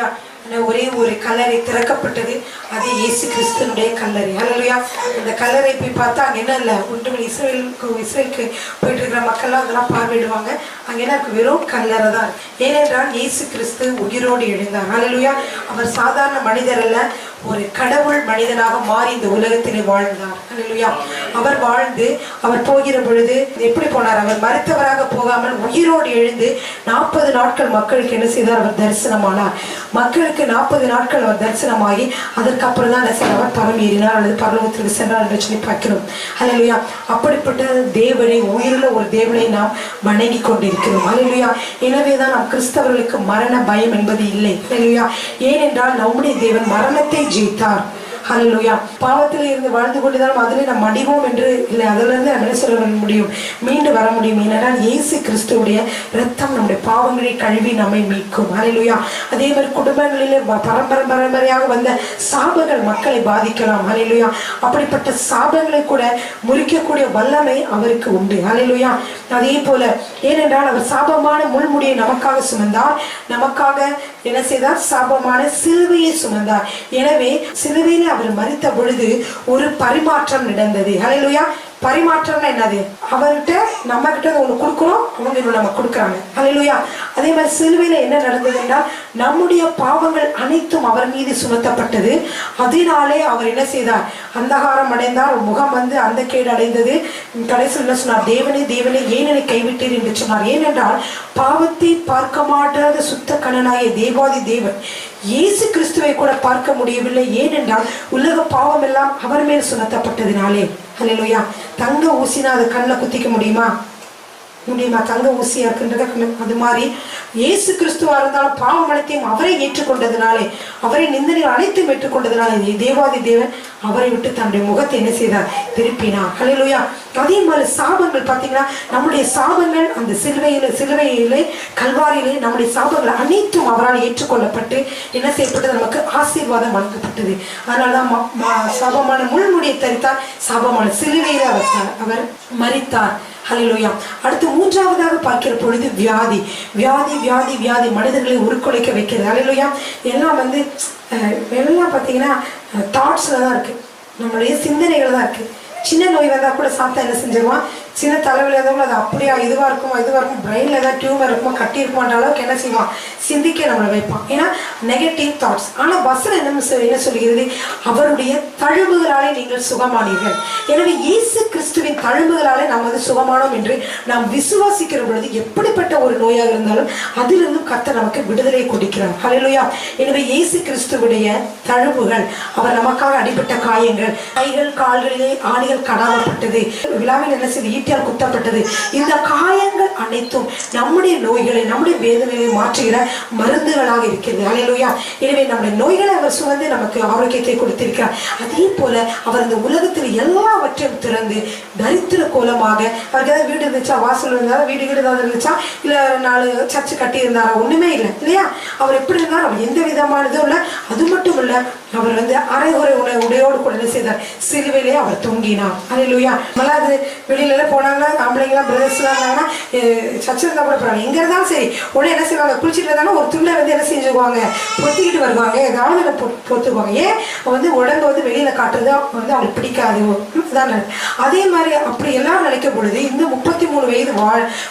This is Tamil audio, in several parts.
ஹல்லேலூயா. ஒரே ஒரு கல்லறை திறக்கப்பட்டது, அது இயேசு கிறிஸ்துனுடைய கல்லறை. ஹல்லேலூயா. அந்த கல்லறை போய் பார்த்தா அங்கே என்ன இல்லை, ஒன்றுமே இஸ்ரேலுக்கு போயிட்டு இருக்கிற மக்கள்லாம் அதெல்லாம் பார்வையிடுவாங்க. அங்கே என்ன இருக்கு, வெறும் கல்லறை தான். ஏனென்றால் இயேசு கிறிஸ்து உயிரோடு எழுந்தார். ஹல்லேலூயா. அவர் சாதாரண மனிதர் அல்ல, ஒரு கடவுள் மனிதனாக மாறி இந்த உலகத்திலே வாழ்ந்தார். ஹல்லேலூயா. அவர் வாழ்ந்து அவர் போகிற பொழுது எப்படி போனார், அவர் மரித்தவராக போகாமல் உயிரோடு எழுந்து 40 நாட்கள் மக்களுக்கு என்ன செய்தார், அவர் தரிசனமானார். மக்களுக்கு 40 நாட்கள் அவர் தரிசனமாகி அதற்கப்புறம் தான் என்ன செய்தார், அவர் பரம் ஏறினார் அல்லது பரலோகத்திற்கு சென்றார் என்று சொல்லி பார்க்கிறோம். ஹல்லேலூயா. அப்படிப்பட்ட தேவனை, உயிருள்ள ஒரு தேவனை நாம் வணங்கி கொண்டிருக்கிறோம். ஹல்லேலூயா. எனவே தான் நாம் கிறிஸ்தவர்களுக்கு மரண பயம் என்பது இல்லை. ஹல்லேலூயா. ஏனென்றால் நம்முடைய தேவன் மரணத்தை ஜெயித்தார். ஹல்லேலூயா. பாவத்தில் இருந்து வாழ்ந்து கொண்டுதான் அதிலே நாம் அடிவோம் என்று இல்லை, அதிலிருந்து நம்ம என்ன சொல்ல முடியும், மீண்டு வர முடியும். ஏனென்றால் இயேசு கிறிஸ்துவுடைய இரத்தம் நம்முடைய பாவங்களை கழுவி நம்மை மீட்கும். ஹல்லேலூயா. அதே மாதிரி குடும்பங்களிலே பரம்பரையாக வந்த சாபங்கள் மக்களை பாதிக்கலாம். ஹல்லேலூயா. அப்படிப்பட்ட சாபங்களை கூட முறிக்கக்கூடிய வல்லமை அவருக்கு உண்டு. ஹல்லேலூயா. அதே போல ஏனென்றால் அவர் சாபமான முள்முடியை நமக்காக சுமந்தார், நமக்காக என்ன செய்தார், சாபமான சிலுவையை சுமந்தார். எனவே சிலுவையில் அவர் மரித்த பொழுது ஒரு பரிமாற்றம் நடந்தது. ஹல்லேலூயா. பரிமாற்றம்னா என்னது, அவர்கிட்ட நம்ம கிட்ட ஒன்று கொடுக்குறோம், அவங்க இன்னும் நம்ம கொடுக்குறாங்க. ஹல்லேலூயா. அதே மாதிரி சிலுவையில என்ன நடந்தது என்றால் நம்முடைய பாவங்கள் அனைத்தும் அவர் மீது சுமத்தப்பட்டது. அதனாலே அவர் என்ன செய்தார், அந்தகாரம் அடைந்தார், முகம் வந்து அந்த கேடு அடைந்தது. கடைசியில் என்ன சொன்னார், தேவனே தேவனே ஏன் என்னை கைவிட்டீர் என்று சொன்னார். ஏனென்றால் பாவத்தை பார்க்க மாட்டாத சுத்த கண்ணனாகிய தேவாதி தேவன் இயேசு கிறிஸ்துவை கூட பார்க்க முடியவில்லை. ஏனென்றால் உலக பாவம் எல்லாம் அவர் மேல் சுமத்தப்பட்டதினாலே. ஹல்லேலூயா. தங்க ஊசினா அதை கண்ணில் குத்திக்க முடியுமா? தங்க ஊசியா இருக்குன்றது அது மாதிரி இயேசு கிறிஸ்துவா இருந்தாலும் பாவம் அனைத்தையும் அவரை ஏற்றுக்கொண்டதுனாலே, அவரை நிந்தனைகள் அனைத்தும் ஏற்றுக்கொண்டதுனாலே தேவாதி தேவன் அவரை விட்டு தன்னுடைய முகத்தை என்ன செய்தார், திருப்பினார். ஹல்லேலூயா. அதே மாதிரி சாபங்கள் பார்த்தீங்கன்னா, நம்முடைய சாபங்கள் அந்த சிலுவையிலே கல்வாரியிலே நம்முடைய சாபங்கள் அனைத்தும் அவரால் ஏற்றுக்கொள்ளப்பட்டு என்ன செய்யப்பட்டது, நமக்கு ஆசீர்வாதம் வழங்கப்பட்டது. அதனாலதான் சாபமான முள்முடியை தரித்தார், சாபமான சிலுவையிலே அவர் மரித்தார். ஹல்லேலூயா. அடுத்து மூன்றாவதாக பார்க்கிற பொழுது வியாதி வியாதி வியாதி வியாதி மனிதர்களை உருக்குலைக்க வைக்கிறது. ஹல்லேலூயா. எல்லாம் எல்லாம் பார்த்தீங்கன்னா தாட்ஸில் தான் இருக்குது, நம்மளுடைய சிந்தனைகள் தான் இருக்குது. சின்ன நோய் வந்தால் கூட சாப்பிட்டா என்ன செஞ்சிருவான், சின்ன தலைவலி இருந்தாலும் அது அப்படியா இதுவாக இருக்கும், பிரெயினில் ஏதாவது டியூமர் இருக்குமோ கட்டி இருக்குமான்ற அளவுக்கு என்ன செய்வான், சிந்திக்க நம்மளை வைப்பான். ஏன்னா நெகட்டிவ் தாட்ஸ். ஆனால் வசனம் என்ன சொல்கிறது, அவருடைய தழும்புகளாலே நீங்கள் சுகமானீர்கள். எனவே இயேசு கிறிஸ்துவின் தழும்புகளாலே நாம் வந்து சுகமானோம் என்று நாம் விசுவாசிக்கிற பொழுது எப்படிப்பட்ட ஒரு நோயாக இருந்தாலும் அதிலிருந்தும் கர்த்தர் நமக்கு விடுதலை கொடுக்கிறார். ஹல்லேலூயா. எனவே இயேசு கிறிஸ்துவுடைய தழும்புகள், அவர் நமக்காக அடிபட்ட காயங்கள், கைகள் கால்களிலே ஆணிகள் கடாவப்பட்டது, விழாவில் என்ன செய்து ஈட்டியால் குத்தப்பட்டது, இந்த காயங்கள் அனைத்தும் நம்முடைய நோய்களை, நம்முடைய வேதனைகளை மாற்றுகிற மருந்துகளாக இருக்கிறது. ஹல்லேலூயா. எனவே நம்முடைய நோய்களை அவர் சுமந்து நமக்கு ஆரோக்கியத்தை கொடுத்திருக்கிறார். அதே போல அவர் இந்த உலகத்தில் எல்லாவற்றையும் திறந்து தரித்திர கோலமாக, அவருக்கு ஏதாவது வீடு இருந்துச்சா, வாசல் இருந்தாரா, வீடு ஏதாவது இருந்துச்சா, இல்லை 4 சர்ச்சு கட்டி இருந்தாரா, ஒண்ணுமே இல்லை இல்லையா. அவர் எப்படி இருந்தார், அவர் எந்த விதமான இதுவும் இல்லை. அது மட்டும் இல்ல, அவர் வந்து அரைகுறை உடையோடு கூட என்ன செய்தார், சிலுவையிலே அவர் தொங்கினார். ஹல்லேலூயா. அது வெளியில போனாங்கன்னா ஆம்பளைங்களாம் பிரதர்ஸ்லாம் இருந்தாங்கன்னா சர்ச்சை இருந்தால் கூட போறாங்க, எங்க இருந்தாலும் சரி உடனே என்ன செய்வாங்க, குளிச்சுட்டு இருந்தாலும் ஒரு துண்டை வந்து என்ன செஞ்சுக்குவாங்க, பொத்திக்கிட்டு வருவாங்க, ஏதாவது பொத்துக்குவாங்க. ஏன் வந்து உடம்பு வந்து வெளியில காட்டுறது வந்து அவங்களுக்கு பிடிக்காது தான். அதே மாதிரி அப்படி எல்லாரும் நினைக்கும் பொழுது இந்த 33 வயது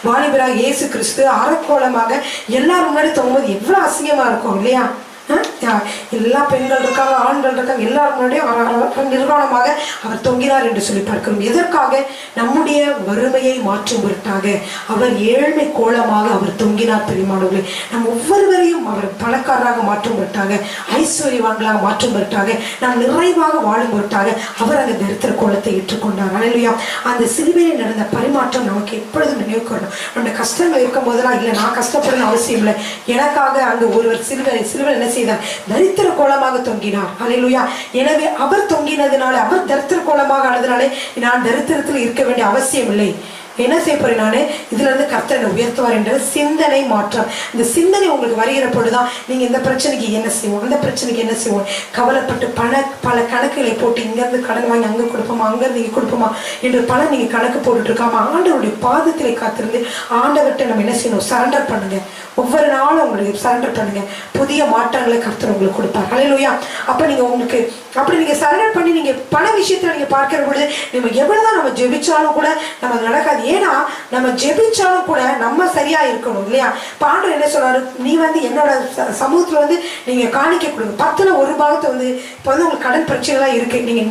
வாலிபராக இயேசு கிறிஸ்து அறக்கோலமாக எல்லாரும் முன்னாடி தொங்கும்போது எவ்வளவு அசிங்கமா இருக்கும் இல்லையா. எல்லா பெண்கள் இருக்காங்க, ஆண்கள் இருக்காங்க, எல்லாரும் முன்னாடியும் நிர்வாணமாக அவர் தொங்கினார் என்று சொல்லி பார்க்கிறோம். எதற்காக, நம்முடைய வறுமையை மாற்றும் பொருட்டாக, அவர் ஏழ்மை கோலமாக அவர் தொங்கினார். பெரியமானவர்களே, நம் ஒவ்வொருவரையும் அவர் பணக்காரராக மாற்றும் பொருட்டாக, ஐஸ்வர்யவான்களாக மாற்றும் பொருட்டாக, நாம் நிறைவாக வாழும் பொருட்டாக அவர் அந்த தரித்திர கோலத்தை ஏற்றுக்கொண்டார். ஹல்லேலூயா. அந்த சிலுவையில் நடந்த பரிமாற்றம் நமக்கு எப்பொழுதும் நினைவுக்கு வரணும். நம்முடைய கஷ்டங்கள் இருக்கும் போதெல்லாம் இல்லை நான் கஷ்டப்படணும் அவசியம் இல்லை, எனக்காக அங்கு ஒருவர் சிலுவை என்ன செய்தார், தரித்திர கோலமாக தொங்கினார். ஹல்லேலூயா. எனவே அவர் தொங்கினதுனால, அவர் தரித்திர கோலமாக ஆனதுனாலே நான் தரித்திரத்தில் இருக்க வேண்டிய அவசியம் இல்லை. என்ன செய்ய போறேன் நான், இதுல இருந்து கர்த்தர் என்னை உயர்த்துவார் என்ற சிந்தனை மாற்றம். இந்த சிந்தனை உங்களுக்கு வருகிற பொழுதுதான் நீங்க இந்த பிரச்சனைக்கு என்ன செய்வோம், அந்த பிரச்சனைக்கு என்ன செய்வோம் கவலைப்பட்டு பல கணக்குகளை போட்டு இங்கிருந்து கடன் வாங்கி அங்க கொடுப்போமா, அங்கிருந்து இங்க கொடுப்போமா என்று பல நீங்க கணக்கு போட்டுட்டு இருக்காம ஆண்டவருடைய பாதத்திலே காத்திருந்து ஆண்டவர்கிட்ட நம்ம என்ன செய்யணும், சரண்டர் பண்ணுங்க. ஒவ்வொரு நாளும் உங்களுக்கு சரண்டர் பண்ணுங்க. புதிய மாற்றங்களை கர்த்தர் உங்களுக்கு கொடுப்பார். ஹல்லேலூயா. அப்ப நீங்க உங்களுக்கு அப்படி நீங்க சரண்டர் பண்ணி நீங்க பண விஷயத்துல நீங்க பார்க்கிற பொழுது நம்ம எவ்வளவுதான் நம்ம ஜெபிச்சாலும் கூட நம்ம நடக்காது. ஏன்னா நம்ம ஜெபிச்சாலும் கூட நம்ம சரியா இருக்கணும் இல்லையா? இப்ப ஆண்டவர் என்ன சொல்றாரு, நீ என்னோட சமூகத்துல நீங்க காணிக்க கொடுங்க. 10ல் 1 பாகத்தை இப்ப உங்களுக்கு கடன் பிரச்சனைலாம் இருக்கு, நீங்க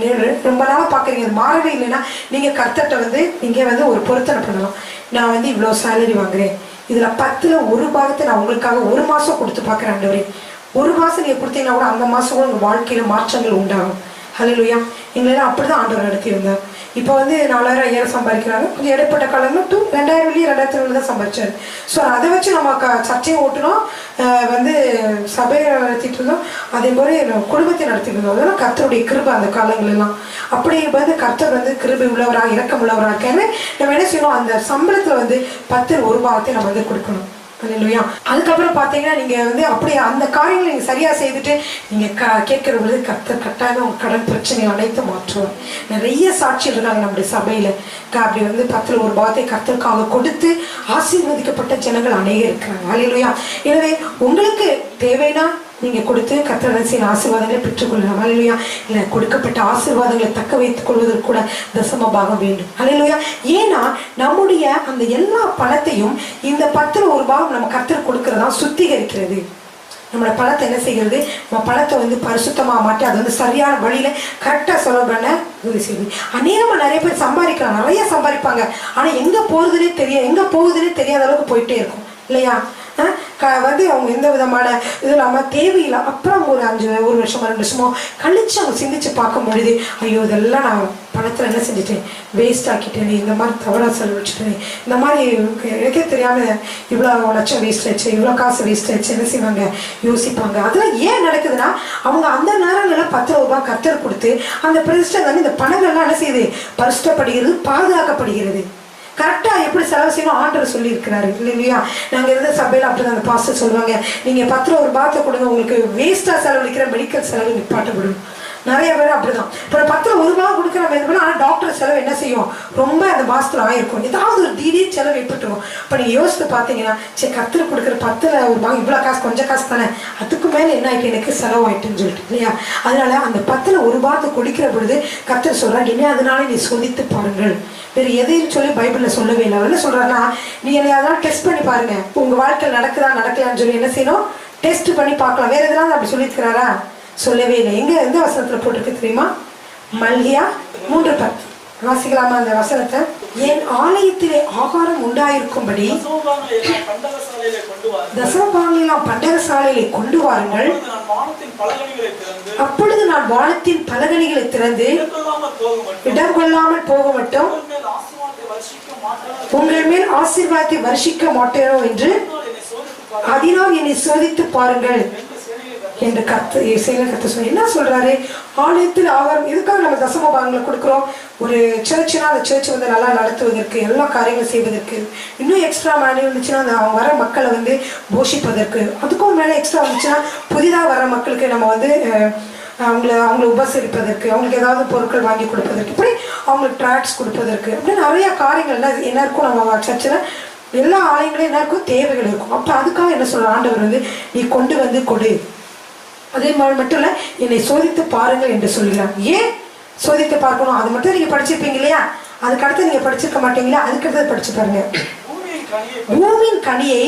ரொம்ப நாளா பாக்குறீங்க, அது மாறவே இல்லைன்னா நீங்க கர்த்தர்ட்ட நீங்க ஒரு பொருத்தனை பண்ணலாம். நான் இவ்வளவு சேலரி வாங்குறேன், இதுல 10ல் 1 பாகத்தை நான் உங்களுக்காக 1 மாசம் கொடுத்து பாக்குறேன் ஆண்டவரே. 1 மாசம் நீங்க கொடுத்தீங்கன்னா கூட அந்த மாசம் கூட உங்க வாழ்க்கையில மாற்றங்கள் உண்டாகும். ஹல்லேலூயா. எங்களெல்லாம் அப்படிதான் ஆண்டவர் நடத்தி வந்தார். இப்போ 4000 5000 சம்பாதிக்கிறாங்க. கொஞ்சம் இடைப்பட்ட காலங்கள் 2000 வெளியே 2000 தான் சம்பாதிச்சாரு. ஸோ அதை வச்சு நம்ம சர்ச்சையை ஓட்டணும், சபையை நடத்திட்டு இருந்தோம், அதே போல குடும்பத்தை நடத்திட்டு இருந்தோம். அதெல்லாம் கர்த்தருடைய கிருபை. அந்த காலங்கள் எல்லாம் அப்படி கர்த்தர் கிருபை உள்ளவராக இரக்கம் உள்ளவராக இருக்காரு. நம்ம என்ன செய்யணும், அந்த சம்பளத்துல 10ல் 1 பாகத்தை நம்ம கொடுக்கணும். அல்லேலூயா. அதுக்கப்புறம் பார்த்தீங்கன்னா நீங்க அப்படியே அந்த காரியங்களை நீங்க சரியா செய்துட்டு நீங்க கேட்கிற பொழுது கர்த்தர் கட்டாயம் உங்க கடன் பிரச்சனை அனைத்து மாற்றுவார். நிறைய சாட்சிகள் இருக்காங்க நம்முடைய சபையில. அப்படி 10ல் 1 பாகத்தை கர்த்தருக்காக கொடுத்து ஆசீர்வதிக்கப்பட்ட ஜனங்கள் அநேகம் இருக்கிறாங்க. அல்லேலூயா. எனவே உங்களுக்கு தேவைன்னா நீங்க கொடுத்து கர்த்தரின் ஆசீர்வாதங்களை பெற்றுக்கொள்ளலாம். அல்லேலூயா. இல்லை கொடுக்கப்பட்ட ஆசீர்வாதங்களை தக்க வைத்துக் கொள்வதற்கு கூட தசம பாகம் வேண்டும். அல்லேலூயா. ஏன்னா நம்முடைய அந்த எல்லா பணத்தையும் இந்த 10ல் 1 பாகம் நம்ம கர்த்தர் கொடுக்கறதா சுத்திகரிக்கிறது. நம்மளோட பணத்தை என்ன செய்கிறது, நம்ம பணத்தை பரிசுத்தமா மாட்டி அது சரியான வழியில கரெக்டா செலவு பண்ண உதவி செய்யுது. அநேகமா நிறைய பேர் சம்பாதிக்கலாம், நிறைய சம்பாதிப்பாங்க. ஆனா எங்க போகுதுன்னே தெரியாத அளவுக்கு போயிட்டே இருக்கும் இல்லையா? அவங்க எந்த விதமான இது இல்லாம தேவையில்லை. அப்புறம் ஒரு 1 வருஷமோ 2 வருஷமோ கழிச்சு அவங்க சிந்திச்சு பார்க்கும் பொழுது, ஐயோ இதெல்லாம் நான் பணத்துல என்ன செஞ்சுட்டேன், வேஸ்ட் ஆக்கிட்டேன், இந்த மாதிரி தவறா செலவழிச்சுட்டேன், இந்த மாதிரி எனக்கே தெரியாம இவ்வளவு லட்சம் வேஸ்ட் ஆயிடுச்சு, இவ்வளவு காசு வேஸ்ட் ஆயிடுச்சு, என்ன செய்வாங்க, யோசிப்பாங்க. அதெல்லாம் ஏன் நடக்குதுன்னா அவங்க அந்த நேரங்கள்ல 10 ரூபாய் கர்த்தர் கொடுத்து அந்த பிரதிஷ்டை இந்த பணங்கள்லாம் என்ன செய்யுது, பரிசுத்தப்படுகிறது, பாதுகாக்கப்படுகிறது. கரெக்டா எப்படி செலவு செய்யணும் ஆண்டவர் சொல்லி இருக்கிறாரு இல்லையா? நாங்க இருந்த சபையில அப்படிதான் அந்த பாஸ்டர் சொல்லுவாங்க, நீங்க 10ல் 1 பாகத்தை கொடுங்க, உங்களுக்கு வேஸ்டா செலவழிக்கிற மெடிக்கல் செலவு நிப்பாட்டப்படும். நிறைய பேர் அப்படிதான். இப்போ 10ல் 1 பாகம் கொடுக்குற மாதிரி, ஆனா டாக்டர் செலவு என்ன செய்யும், ரொம்ப அந்த மாசத்துல ஆயிருக்கும், ஏதாவது ஒரு திடீர் செலவு ஏற்பட்டுரும். இப்போ நீங்க யோசித்து பார்த்தீங்கன்னா, சரி கர்த்தர் கொடுக்குற 10ல் 1 பாகம் இவ்வளவு காசு, கொஞ்சம் காசு தானே, அதுக்கு மேல என்ன ஆயிட்டு எனக்கு செலவு ஆயிட்டுன்னு சொல்லிட்டு இல்லையா? அதனால அந்த 10ல் 1 பாகத்தை கொடுக்கிற பொழுது கர்த்தர் சொல்றாங்க, இனி அதனால நீ சோதித்து பாருங்கள். வேறு எதையும் சொல்லி பைபிள்ல சொல்லவே இல்லை. என்ன சொல்றாருன்னா, நீ என்ன அதெல்லாம் டெஸ்ட் பண்ணி பாருங்க, உங்க வாழ்க்கையில் நடக்கலான்னு சொல்லி என்ன செய்யணும், டெஸ்ட் பண்ணி பார்க்கலாம். வேற எதனால அப்படி சொல்லியிருக்கிறாரா? சொல்லவே இல்லை. எந்த வசனத்துல போட்டிருக்கு தெரியுமா? மல்கியா 3:10 வாசிக்கலாமா அந்த வசனத்தை? என் ஆலயத்திலே ஆகாரம் உண்டாயிருக்கும்படி தசமபாகங்களெல்லாம் பண்டகசாலையிலே கொண்டு வாருங்கள். அப்பொழுது நான் வானத்தின் பலகணிகளை திறந்து இடம் கொள்ளாமல் போக மட்டும் உங்கள் மேல் ஆசீர்வாதத்தை வருஷிக்க மாட்டேனோ என்று அதனால் என்னை சோதித்து பாருங்கள் என்று கர்த்தர் என்ன சொல்றாரு? ஆலயத்தில் ஆகாரம் இதுக்காக நம்ம தசம பாகங்களை கொடுக்குறோம். ஒரு சர்ச்னா அந்த சர்ச் நல்லா நடத்துவதற்கு, எல்லா காரியங்களும் செய்வதற்கு, இன்னும் எக்ஸ்ட்ரா மணி இருந்துச்சுன்னா அந்த அவங்க வர மக்களை போஷிப்பதற்கு, அதுக்கும் மேலே எக்ஸ்ட்ரா வந்துச்சுன்னா புதிதாக வர மக்களுக்கு நம்ம அவங்கள உபசரிப்பதற்கு, அவங்களுக்கு ஏதாவது பொருட்கள் வாங்கி கொடுப்பதற்கு, இப்படி அவங்களுக்கு ட்ராக்ஸ் கொடுப்பதற்கு, அப்படி நிறைய காரியங்கள் என்ன இருக்கும். நம்ம சர்ச்சில் எல்லா ஆலயங்களையும் என்ன இருக்கும், தேவைகள் இருக்கும். அப்போ அதுக்காக என்ன சொல்ற ஆண்டவர் நீ கொண்டு கொடு. அதே மாதிரி மட்டும் இல்ல, என்னை சோதித்து பாருங்கள் என்று சொல்கிறார். ஏன் சோதித்து பார்க்கணும்? அது மட்டும் நீங்க படிச்சிருப்பீங்க இல்லையா? அதுக்கு அடுத்து நீங்க படிச்சிருக்க மாட்டீங்களா? அதுக்கு அடுத்து படிச்சு பாருங்க. பூமியின் கனியை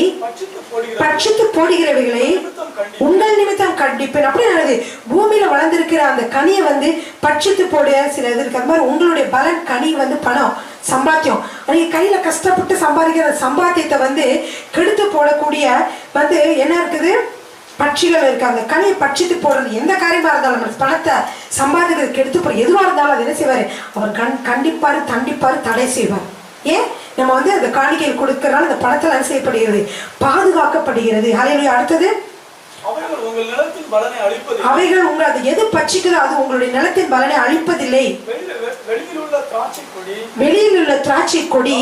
பட்சித்து போடுகிறவைகளை உங்கள் நிமித்தம் கண்டிப்பேன். அப்படி நல்லது. பூமியில வளர்ந்திருக்கிற அந்த கனியை பட்சித்து போட சில இது இருக்கு. அது மாதிரி உங்களுடைய பலன் கனி பணம் சம்பாத்தியம், நீங்க கையில கஷ்டப்பட்டு சம்பாதிக்கிற சம்பாத்தியத்தை கெடுத்து போடக்கூடிய என்ன இருக்குது, பட்சிகள் இருக்கு. அந்த கனியை பட்சித்து போடுறது எந்த காரியமா இருந்தாலும், பணத்தை சம்பாதிக்கிறதுக்கு எடுத்து போற எதுவா இருந்தாலும் அது என்ன செய்வாரு, அவர் கண்டிப்பாரு தண்டிப்பாரு தடை செய்வார். ஏன் நம்ம அந்த காணிக்கையில் கொடுக்கறனால அந்த பணத்தில் என்ன செய்யப்படுகிறது, பாதுகாக்கப்படுகிறது. ஹல்லேலூயா. அடுத்தது, அவைகள் உங்கள் அது எது பட்சிக்குதோ அது உங்களுடைய நிலத்தின் பலனை அழிப்பதில்லை. வெளியில் உள்ள திராட்சை கொடி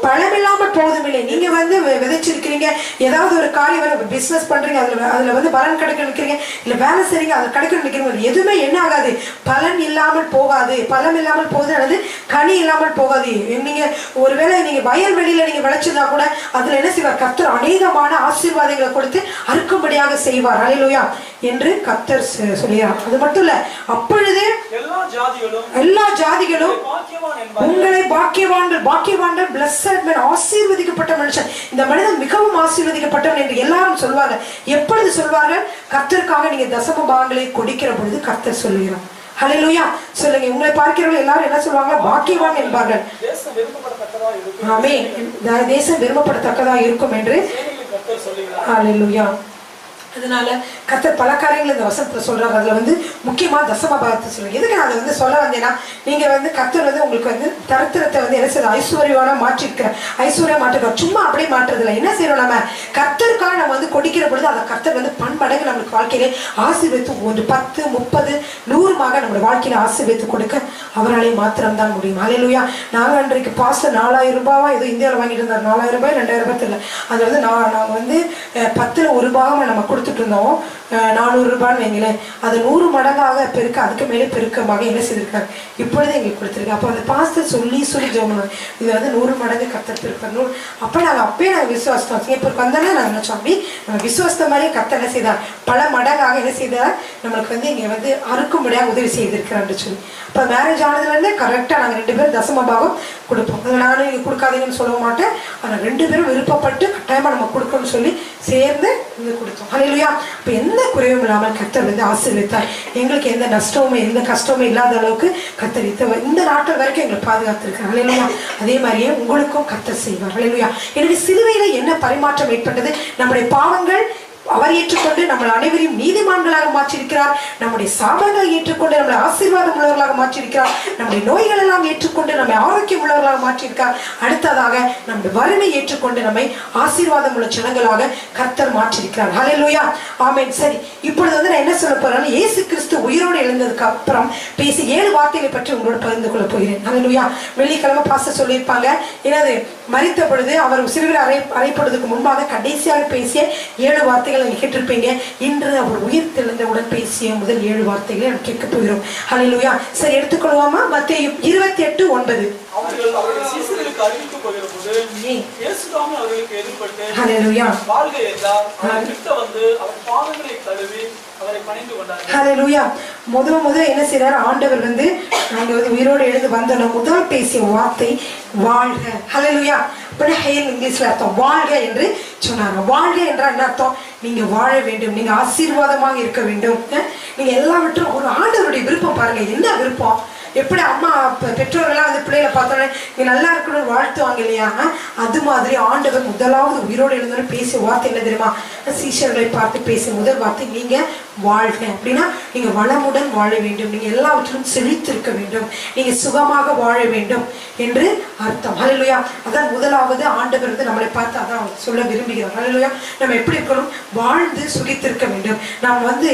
பழமில்லாமல் போவதும் இல்லை. நீங்க வந்து விதைச்சிருக்கிறீங்க, ஏதாவது ஒரு காரியம் பிசினஸ் பண்றீங்க, அதுல வந்து பலன் கிடைக்க நினைக்கிறீங்க, இல்ல வேலை செய்றீங்க, அதுல கிடைக்க நினைக்கிறீங்க, எதுவுமே என்ன ஆகாது, பலன் இல்லாமல் போகாது. பலன் இல்லாமல் போகுது அல்லது கனி இல்லாமல் போகாது. நீங்க ஒருவேளை நீங்க வயல்வெளியில நீங்க விளைச்சதா கூட அதுல என்ன செய்வார், கர்த்தர் அநேகமான ஆசீர்வாதங்களை கொடுத்து அறுக்கும்படியாக செய்வார். அல்லேலூயா என்று கர்த்தர் சொல்கிறார். அது மட்டும் இல்ல, அப்பொழுது எல்லா ஜாதிகளும் உங்களை பாக்கியவான்கள் பிளஸ்ஸட் மேன், ஆசீர்வதிக்கப்பட்ட மனுஷன், இந்த மனிதன் மிகவும் ஆசீர்வதிக்கப்பட்டவன் என்று எல்லாரும் சொல்வார்கள். எப்பொழுது சொல்வார்கள், கர்த்தருக்காக நீங்க தசம பாகங்களை கொடுக்கிற பொழுது கர்த்தர் சொல்லுகிறார். ஹல்லேலூயா சொல்லுங்க. உங்களை பார்க்கிறவர்கள் எல்லாரும் என்ன சொல்வாங்க, பாக்கியவான் என்பார்கள். ஆமென். தேசம் விரும்பப்படத்தக்கதா இருக்கும் என்று ஹல்லேலூயா. அதனால கர்த்தர் பல காரியங்கள் இந்த வசனத்துல சொல்றாரு. அதுல வந்து முக்கியமா தசம பாகத்தை சொல்லுங்க. எதுக்கு நான் அதை வந்து சொல்ல வந்தேன்னா, நீங்க வந்து கர்த்தர் வந்து உங்களுக்கு வந்து தரித்திரத்தை வந்து என்ன செய்ய ஐஸ்வர்யமான மாற்றிருக்க, ஐஸ்வர்யம் மாற்றுக்க, சும்மா அப்படியே மாற்றுறதுல என்ன செய்யறோம், நம்ம கர்த்தருக்காக நம்ம வந்து கொடுக்கிற பொழுது அதை கர்த்தர் வந்து பன்மடங்கு நம்மளுக்கு வாழ்க்கையிலே ஆசீர்வதித்து 1 10 30 100 நம்மளுடைய வாழ்க்கையில ஆசீர்வதித்து கொடுக்க அவராலே மாத்திரம் தான் முடியும். ஹல்லேலூயா. நாங்க அன்றைக்கு பாஸ்டர் 4000 ரூபாவா ஏதோ இந்தியாவில் வாங்கிட்டு இருந்தார். 4000 ரூபாய் 2000 ரூபாய் தெரியல. அது வந்து நாங்க வந்து 10ல் 1 பாகம் நம்ம கொடுத்துட்டு இருந்தோம். 400 ரூபான்னு வைங்களேன். அது 100 மடங்காக பெருக்க, அதுக்கு மேலே பெருக்கமாக என்ன செய்திருக்காரு, இப்பொழுதே எங்களுக்கு கொடுத்துருக்கு. அப்போ அந்த பாஸ்டர் சொல்லி ஜெபம் பண்ணுவாங்க, இது வந்து 100 மடங்கு கர்த்தர் பெருப்பார். அப்போ அப்பயே நாங்கள் விசுவாசம் சிங்கப்பூருக்கு வந்தாலே நாங்கள் நினைச்சோம், அப்படி நம்ம விசுவாசத்த மாதிரியே கர்த்தர் என்ன செய்தார், பல மடங்காக என்ன செய்தார், நம்மளுக்கு வந்து இங்கே வந்து அறுக்கும்படியாக உதவி செய்திருக்கிறான்னு சொல்லி. இப்போ மேரேஜ் ஆனதுலேருந்து கரெக்டாக நாங்கள் 2 பேரும் தசம பாகம் கொடுப்போம். நானும் நீங்கள் கொடுக்காதீங்கன்னு சொல்ல மாட்டேன், ஆனால் 2 பேரும் விருப்பப்பட்டு கட்டாயமாக நம்ம கொடுக்கணும்னு சொல்லி சேர்ந்து இது கொடுத்தோம். ஹல்லேலூயா. இப்போ எந்த குறைவும் இல்லாமல் கர்த்தர் வந்து ஆசீர்வதித்தார். எங்களுக்கு எந்த நஷ்டமுமே எந்த கஷ்டமும் இல்லாத அளவுக்கு கர்த்தர் இந்த நாட்கள் வரைக்கும் எங்களை பாதுகாத்திருக்கார். ஹல்லேலூயா. அதே மாதிரியே உங்களுக்கும் கர்த்தர் செய்வார். ஹல்லேலூயா. எனவே சிலுவையில என்ன பரிமாற்றம் ஏற்பட்டது, நம்முடைய பாவங்கள் அவர் ஏற்றுக்கொண்டு நம்ம அனைவரையும் நீதிமான்களாக மாற்றியிருக்கிறார். நம்முடைய சாபங்களை ஏற்றுக்கொண்டு நம்மளை ஆசீர்வாதம் உள்ளவர்களாக மாற்றியிருக்கிறார். நம்முடைய நோய்கள் எல்லாம் ஏற்றுக்கொண்டு நம்மை ஆரோக்கியம் உள்ளவர்களாக மாற்றியிருக்கார். அடுத்ததாக நம்முடைய வறுமை ஏற்றுக்கொண்டு நம்மை ஆசீர்வாதம் உள்ள ஜனங்களாக கர்த்தர் மாற்றியிருக்கிறார். ஹல்லேலூயா. ஆமென். சரி, இப்பொழுது வந்து நான் என்ன சொல்ல போறேன்னா, இயேசு கிறிஸ்து உயிரோடு எழுந்ததுக்கு அப்புறம் பேசி 7 வார்த்தைகளை பற்றி உங்களோட பகிர்ந்து கொள்ள போகிறேன். ஹல்லேலூயா. வெள்ளிக்கிழமை பாஸ்டர் சொல்லியிருப்பாங்க, ஏதாவது மரித்த பொழுது அவர் சிலுவையில் அறைப்படுவதற்கு முன்பாக கடைசியாக பேசிய 7 வார்த்தைகள் கேட்டிருப்பீங்க. இன்று அவர் உயிர் தெழுந்தவுடன் பேசிய முதல் 7 வார்த்தைகளை நாம் கேட்க போகிறோம். ஹல்லேலூயா. சரி, எடுத்துக்கொள்வோமா? மத்தேயு 28:9. அவருடைய சீசர்களுக்கு அறிவிக்க போகிற போது இயேசுதாமே அவர்களுக்கு எதிர்பட்டு ஹல்லேலூயா வாழ்க என்றார். அவர் கிட்ட வந்து அவர் பாதங்களை தழுவி அவரை பணிந்து கொண்டார். ஹல்லேலூயா. முதல் என்ன செய்றார், ஆண்டவர் வந்து நாங்க வந்து உயிரோடு எழுந்து வந்தோம், முதல் பேசிய வார்த்தை வாழ்க. ஹல்லேலூயா. அப்படி ஹேல் இங்கிலீஷ்ல அர்த்தம் வாழ்க என்று சொன்னாங்க. வாழ்க என்றால் என்ன அர்த்தம், நீங்க வாழ வேண்டும், நீங்க ஆசீர்வாதமாக இருக்க வேண்டும். நீங்க எல்லாவற்றும் ஒரு ஆண்டவருடைய விருப்பம் பாருங்க. என்ன விருப்பம், எப்படி அம்மா பெற்றோர்கள்லாம் வந்து பிள்ளைகளை பார்த்தோன்னே நீ நல்லா இருக்கணும்னு வாழ்த்துவாங்க இல்லையா, அது மாதிரி ஆண்டவர் முதலாவது உயிரோடு எழுந்தோன்னு பேசிய வார்த்தை என்ன தெரியுமா, சீஷர்களை பார்த்து பேசிய முதல் வார்த்தை நீங்க வாழ்க. அப்படின்னா நீங்க வளமுடன் வாழ வேண்டும், நீங்க எல்லாவற்றிலும் செழித்திருக்க வேண்டும், நீங்க சுகமாக வாழ வேண்டும் என்று அர்த்தம். ஹல்லேலூயா. அதான் முதலாவது ஆண்டவர் வந்து நம்மளை பார்த்து அதான் சொல்ல விரும்புகிறார். ஹல்லேலூயா. நம்ம எப்படி இருக்கணும், வாழ்ந்து சுகித்திருக்க வேண்டும், நாம் வந்து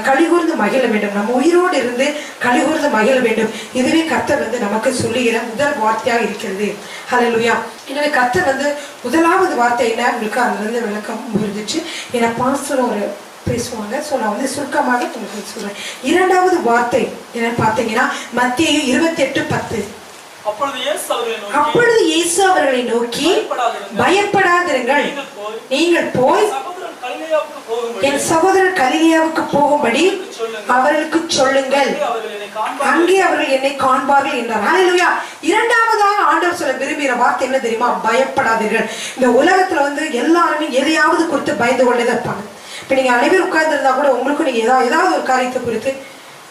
கலிகூர்ந்து மகிழ வேண்டும், நம்ம உயிரோடு இருந்து கலிகூர்ந்து மகிழ வேண்டும். இதுவே கர்த்தர் வந்து நமக்கு சொல்லுகிற முதல் வார்த்தையாக இருக்கிறது. ஹல்லேலூயா. எனவே கர்த்தர் வந்து முதலாவது வார்த்தை என்ன, உங்களுக்கு அதுல இருந்து விளக்கம் புரிஞ்சிச்சு. ஏன்னா பாஸ்டர் ஒரு பேசுவாங்க, ஸோ நான் வந்து சுருக்கமாக உங்களுக்கு சொல்றேன். 2வது வார்த்தை என்னன்னு பார்த்தீங்கன்னா மத்தேயு 28:10. அப்பொழுது இயேசு அவர்களை நோக்கி பயப்படாதிருங்கள், நீங்கள் போய் என் சகோதரர் கலிலேயாவுக்கு போகும்படி அவர்களுக்கு சொல்லுங்கள், அங்கே அவர்கள் என்னை காண்பார்கள் என்றார். ஹல்லேலூயா. 2வதாக ஆண்டவர் சொல்ல விரும்புகிற வார்த்தை என்ன தெரியுமா, பயப்படாதீர்கள். இந்த உலகத்துல வந்து எல்லாருமே எதையாவது குறித்து பயந்து கொண்டே தான் இருப்பாங்க. இப்ப நீங்க அனைவரும் உட்கார்ந்து இருந்தா கூட உங்களுக்கும் நீங்க ஏதாவது ஒரு காரியத்தை குறித்து,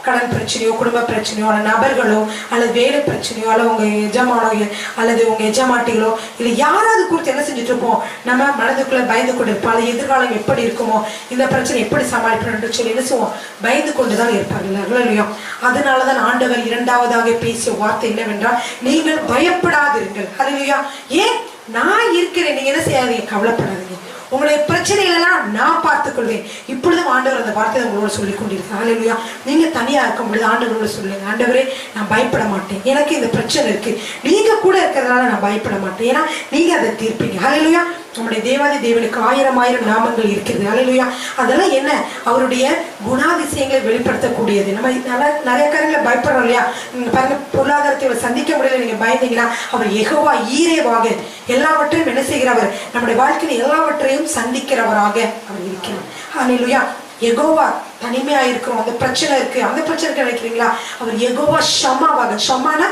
கடன் பிரச்சனையோ, குடும்ப பிரச்சனையோ, அல்லது நபர்களோ, அல்லது வேலை பிரச்சனையோ, அல்லது உங்க எஜமானோ, அல்லது உங்க எஜமாட்டிகளோ, இல்லை யாராவது குறித்து என்ன செஞ்சுட்டு இருப்போம், நம்ம மனதுக்குள்ள பயந்து கொண்டு இருப்போம். அது எதிர்காலம் எப்படி இருக்குமோ, இந்த பிரச்சனை எப்படி சமாளிப்போம் சொல்லி என்ன செய்வோம், பயந்து கொண்டுதான் இருப்பார்கள் இல்லையா. அதனாலதான் ஆண்டவர் 2வதாக பேசிய வார்த்தை என்னவென்றால் நீங்கள் பயப்படாதிருங்கள். ஹல்லேலூயா. ஏன், நான் இருக்கிறேன், நீங்க என்ன செய்யாதீங்க, கவலைப்படாதீங்க. உங்களுடைய பிரச்சனைகளெல்லாம் நான் பார்த்துக்கொள்வேன். இப்பொழுதும் ஆண்டவர் அந்த வார்த்தையை உங்களோட சொல்லி கொண்டிருக்கிறார். ஹல்லேலூயா. நீங்க தனியா இருக்கும் பொழுது ஆண்டவரோட சொல்லுங்க, ஆண்டவரே நான் பயப்பட மாட்டேன், எனக்கு இந்த பிரச்சனை இருக்கு, நீங்க கூட இருக்கிறதுனால நான் பயப்பட மாட்டேன், ஏன்னா நீங்க அதை தீர்ப்பீங்க. ஹல்லேலூயா. நம்முடைய தேவாதி தேவனுக்கு 1000 நாமங்கள் இருக்கிறது. ஹல்லேலூயா. அதெல்லாம் என்ன? அவருடைய குணாதிசயங்களை வெளிப்படுத்தக்கூடியது. நம்ம நிறைய காரியங்களை பயப்படுறோம் இல்லையா? பாருங்க, பொருளாதாரத்தை சந்திக்க முடியல, நீங்க பயந்தீங்கன்னா அவர் யெகோவா ஈரேவாக எல்லாவற்றையும் என்ன செய்கிறவர்? நம்முடைய வாழ்க்கையில் எல்லாவற்றையும் சந்திக்கிறவராக அவர் இருக்கிறார். ஹல்லேலூயா. யெகோவா தனிமையா இருக்கிறோம், அந்த பிரச்சனை இருக்கு, அந்த பிரச்சனை நினைக்கிறீங்களா? அவர் யெகோவா ஷமாவாக, ஷமானா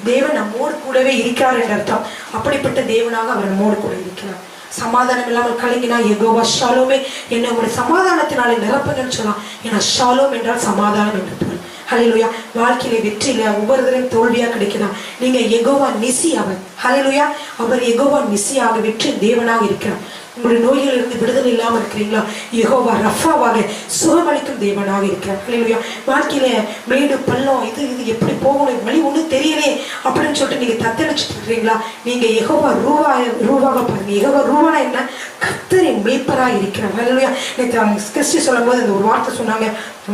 தேவன் நம்மோடு கூடவே இருக்கிறார் என்ற அர்த்தம். அப்படிப்பட்ட தேவனாக அவர் நம்மோடு கூட இருக்கிறார். சமாதானம் இல்லாமல் கலங்கினா யெகோவா ஷாலோமே, என்ன ஒரு சமாதானத்தினாலே நிரப்புங்கன்னு சொல்லலாம். ஏன்னா ஷாலோம் என்றால் சமாதானம் என்று பொருள். ஹல்லேலூயா. வாழ்க்கையில வெற்றியில ஒவ்வொருத்தரும் தோல்வியா கிடைக்குதா? நீங்க யெகோவா நிசி அவர். ஹல்லேலூயா. அவர் யெகோவா நிசியாக வெற்றி தேவனாக இருக்கிறார். உங்களுடைய நோய்களிலிருந்து விடுதலை இல்லாமல் இருக்கிறீங்களா? யெகோவா ரஃபாவாக சுகமளிக்கும் தேவனாக இருக்கிறார். ஹல்லேலூயா. வாழ்க்கையில மேடு பள்ளம் இது எப்படி போகணும், வழி ஒன்றும் தெரியலே அப்படின்னு சொல்லிட்டு நீங்க தத்தளிச்சுட்டு இருக்கிறீங்களா? நீங்க யெகோவா ரூவாக பாருங்க. யெகோவா ரூவானா என்ன? கர்த்தரின் மேய்ப்பராக இருக்கிறார். ஹல்லேலூயா. நேற்று கிறிஸ்டி சொல்லும் போது அந்த ஒரு வார்த்தை சொன்னாங்க,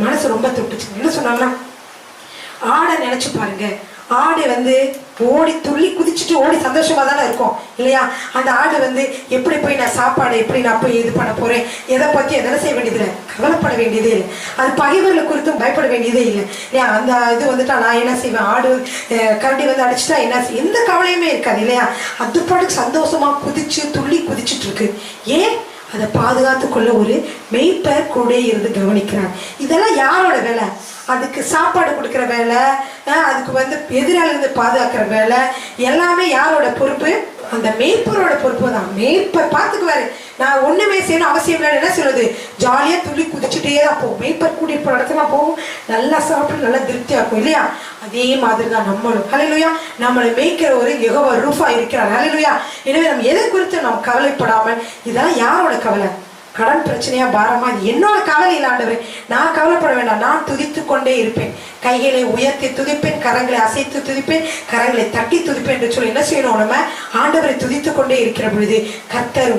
மனசு ரொம்ப தொட்டுச்சு. என்ன சொன்னாங்கன்னா, ஆடை நினைச்சு பாருங்க. ஆடு ஓடி துள்ளி குதிச்சுட்டு ஓடி சந்தோஷமா தானே இருக்கும் இல்லையா? அந்த ஆடு எப்படி போய் நான் சாப்பாடு எப்படி நான் போய் இது பண்ண போறேன், எதை பத்தி எதனை செய்ய வேண்டியதில்லை, கவலைப்பட வேண்டியதே இல்லை. அது பகைவர்களை குறித்தும் பயப்பட வேண்டியதே இல்லை இல்லையா? அந்த இது வந்துட்டா நான் என்ன செய்வேன், ஆடு கரடி அடிச்சுட்டா என்ன செய்ய, எந்த கவலையுமே இருக்காது இல்லையா? அது பாட்டுக்கு சந்தோஷமா குதிச்சு துள்ளி குதிச்சுட்டு இருக்கு. ஏன்? அதை பாதுகாத்து கொள்ள ஒரு மெய்ப்பர் கூட இருந்து கவனிக்கிறார். இதெல்லாம் யாரோட வேலை? அதுக்கு சாப்பாடு கொடுக்குற வேலை, அதுக்கு எதிராளிருந்து பாதுகாக்கிற வேலை, எல்லாமே யாரோட பொறுப்பு? அந்த மேய்ப்பரோட பொறுப்பு தான். மேய்ப்பர் பார்த்துக்குவாரு. நான் ஒண்ணுமே செய்யணும் அவசியம் இல்லைன்னு என்ன சொல்லுது? ஜாலியா துள்ளி குதிச்சுட்டே தான் போகும். மேய்ப்பர் கூட்டிட்டு போற இடத்துல போகும், நல்லா சாப்பிட்டு நல்லா திருப்தியா இருக்கும் இல்லையா? அதே மாதிரி தான் நம்மளும். ஹல்லேலூயா. நம்மளை மேய்க்கிற ஒரு யெகோவா ரூஃபா இருக்கிறார். ஹல்லேலூயா. எனவே நம்ம எதை குறித்து நாம் கவலைப்படாமல், இதெல்லாம் யாரோட கவலை? கடன் பிரச்சனையா பாரமா? இது என்னோட கவலை இல்லை ஆண்டவரே, நான் கவலைப்பட வேண்டாம், நான் துதித்து கொண்டே இருப்பேன், கைகளை உயர்த்தி துதிப்பேன், கரங்களை அசைத்து துதிப்பேன், கரங்களை தட்டி துதிப்பேன் என்று சொல்லி என்ன செய்யணும்? நம்ம ஆண்டவரை துதித்து கொண்டே இருக்கிற பொழுது கர்த்தர்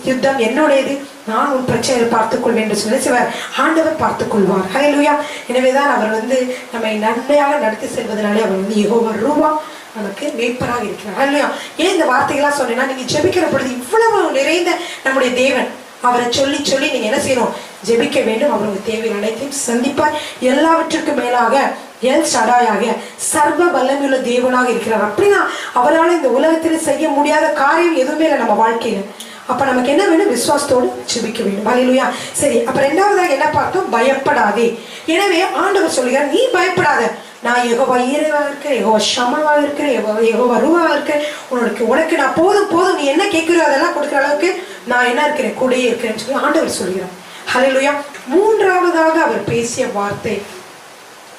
யுத்தம் என்னுடையது, நான் உன் பிரச்சனையை பார்த்துக் கொள்வேன் என்று சொல்லி சிவர் ஆண்டவர் பார்த்துக் கொள்வார். ஹல்லேலூயா. எனவேதான் அவர் நம்மை நன்மையாக நடத்தி செல்வதனாலே அவர் யெகோவா ரூவா நமக்கு மேய்ப்பராக இருக்கிறார். ஹல்லேலூயா. ஏன் இந்த வார்த்தைகளாக சொன்னேன்னா, நீங்க ஜெபிக்கிற பொழுது இவ்வளவு நிறைந்த நம்முடைய தேவன், அவரை சொல்லி சொல்லி நீங்க என்ன செய்யணும்? ஜெபிக்க வேண்டும். அவருக்கு தேவையான அனைத்தையும் சந்திப்பார். எல்லாவற்றுக்கும் மேலாக எல் ஷடாயாக சர்வ வல்லமையுள்ள தேவனாக இருக்கிறார். அப்படின்னா அவரால் இந்த உலகத்தில் செய்ய முடியாத காரியம் எதுவுமே இல்லை நம்ம வாழ்க்கையில. அப்ப நமக்கு என்ன வேணும்? விசுவாசத்தோடு ஜெபிக்க வேண்டும். ஹல்லேலூயா. சரி, அப்ப ரெண்டாவதாக என்ன பார்த்தோம்? பயப்படாதே. எனவே ஆண்டவர் சொல்லுகிறார், நீ பயப்படாத, நான் யெகோவா ஈரேவாக இருக்கிறேன், யெகோவா ஷமாவாக இருக்கிறேன், யெகோவா ரூவாக இருக்கிறேன், உனக்கு நான் போதும் போதும், நீ என்ன கேட்கிறோ அதெல்லாம் கொடுக்குற அளவுக்கு நான் என்ன இருக்கிறேன், கூடயே இருக்கிறேன்னு சொல்லி ஆண்டவர் சொல்கிறார். ஹல்லேலூயா. மூன்றாவதாக அவர் பேசிய வார்த்தை